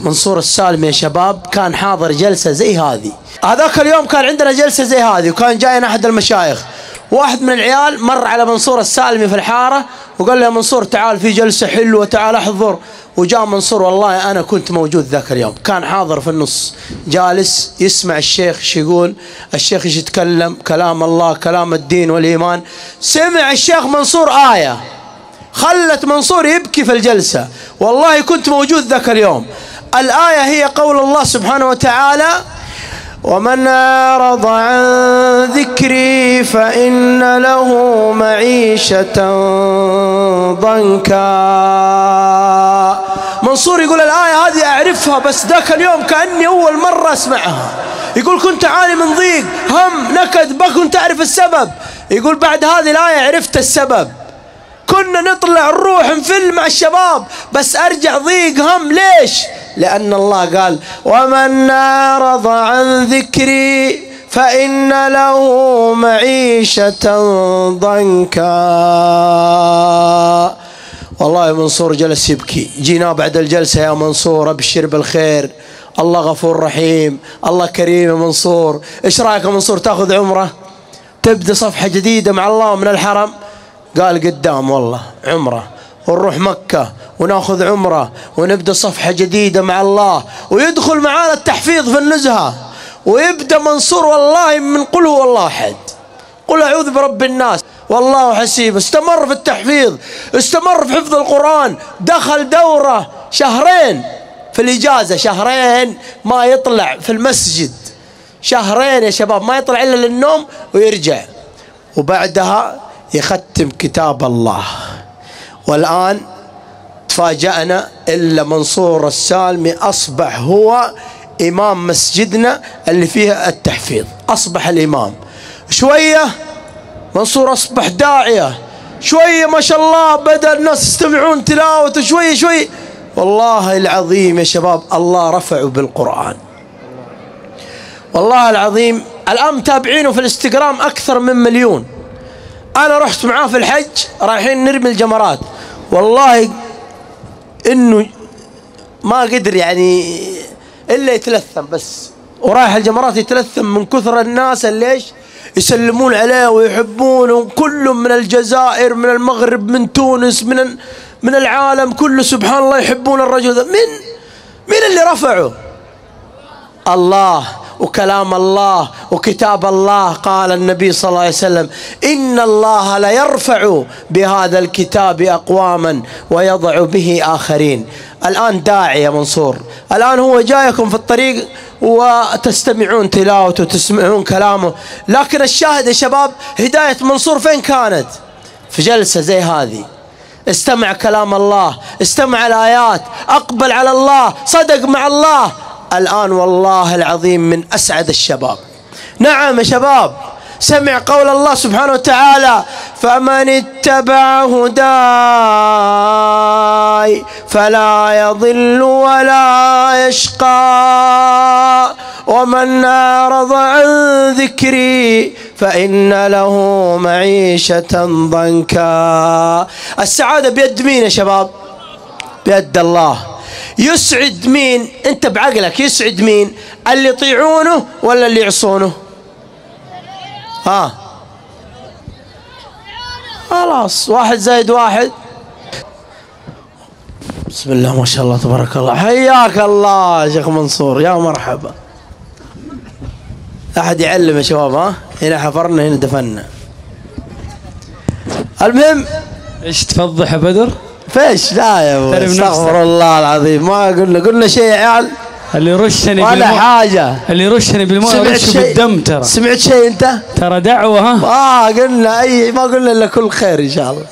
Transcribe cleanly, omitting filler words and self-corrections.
منصور السالمي يا شباب كان حاضر جلسة زي هذه. هذاك اليوم كان عندنا جلسة زي هذه، وكان جاينا أحد المشايخ، واحد من العيال مر على منصور السالمي في الحارة وقال له يا منصور تعال في جلسة حلوة تعال احضر. وجاء منصور، والله أنا كنت موجود ذاك اليوم، كان حاضر في النص جالس يسمع الشيخ ايش يقول. الشيخ ايش يتكلم كلام الله كلام الدين والإيمان. سمع الشيخ منصور آية خلت منصور يبكي في الجلسة، والله كنت موجود ذاك اليوم. الآية هي قول الله سبحانه وتعالى ومن أعرض عن ذكري فإن له معيشة ضنكا. منصور يقول الآية هذه أعرفها بس ذاك اليوم كأني أول مرة أسمعها. يقول كنت أعاني من ضيق هم نكد ما كنت أعرف السبب. يقول بعد هذه الآية عرفت السبب. كنا نطلع نروح نفل مع الشباب بس أرجع ضيق هم. ليش؟ لأن الله قال ومن أعرض عن ذكري فإن له معيشة ضنكا. والله منصور جلس يبكي. جينا بعد الجلسة يا منصور أبشر بالخير الله غفور رحيم الله كريم. يا منصور إيش رأيك يا منصور تأخذ عمرة تبدأ صفحة جديدة مع الله من الحرم؟ قال قدام والله عمرة ونروح مكة وناخذ عمرة ونبدأ صفحة جديدة مع الله. ويدخل معانا التحفيظ في النزهة ويبدأ منصور والله من قل هو الله أحد قل أعوذ برب الناس والله حسيب. استمر في التحفيظ استمر في حفظ القرآن. دخل دورة شهرين في الإجازة شهرين ما يطلع في المسجد شهرين يا شباب ما يطلع إلا للنوم ويرجع. وبعدها يختم كتاب الله. والآن تفاجأنا إلا منصور السالمي أصبح هو إمام مسجدنا اللي فيه التحفيظ. أصبح الإمام. شوية منصور أصبح داعية. شوية ما شاء الله بدأ الناس يستمعون تلاوته شوية شوية. والله العظيم يا شباب الله رفعه بالقرآن. والله العظيم الآن متابعينه في الانستغرام أكثر من 1,000,000. أنا رحت معاه في الحج رايحين نرمي الجمرات والله إنه ما قدر يعني إلا يتلثم بس ورايح الجمرات يتلثم من كثر الناس اللي إيش يسلمون عليه ويحبونه. كلهم من الجزائر من المغرب من تونس من العالم كله سبحان الله يحبون الرجل ذا. من اللي رفعه؟ الله وكلام الله وكتاب الله. قال النبي صلى الله عليه وسلم إن الله لا يرفع بهذا الكتاب أقواما ويضع به آخرين. الآن داعي يا منصور. الآن هو جايكم في الطريق وتستمعون تلاوته وتسمعون كلامه. لكن الشاهد يا شباب هداية منصور فين كانت؟ في جلسة زي هذه استمع كلام الله استمع الآيات أقبل على الله صدق مع الله. الآن والله العظيم من أسعد الشباب. نعم يا شباب سمع قول الله سبحانه وتعالى فمن اتبع هداي فلا يضل ولا يشقى ومن أعرض عن ذكري فإن له معيشة ضنكا. السعادة بيد مين يا شباب؟ بيد الله. يسعد مين؟ انت بعقلك يسعد مين؟ اللي يطيعونه ولا اللي يعصونه؟ خلاص 1+1. بسم الله ما شاء الله تبارك الله. حياك الله يا شيخ منصور يا مرحبا. أحد يعلم يا شباب هنا حفرنا هنا دفنا. المهم ايش تفضح يا بدر؟ فيش لا يا ابو استغفر الله العظيم ما قلنا شيء يا عيال. اللي يرشني ولا حاجة اللي يرشني بالماء يرش بالدم. ترى سمعت شيء انت؟ ترى دعوة قلنا ما قلنا الا كل خير ان شاء الله.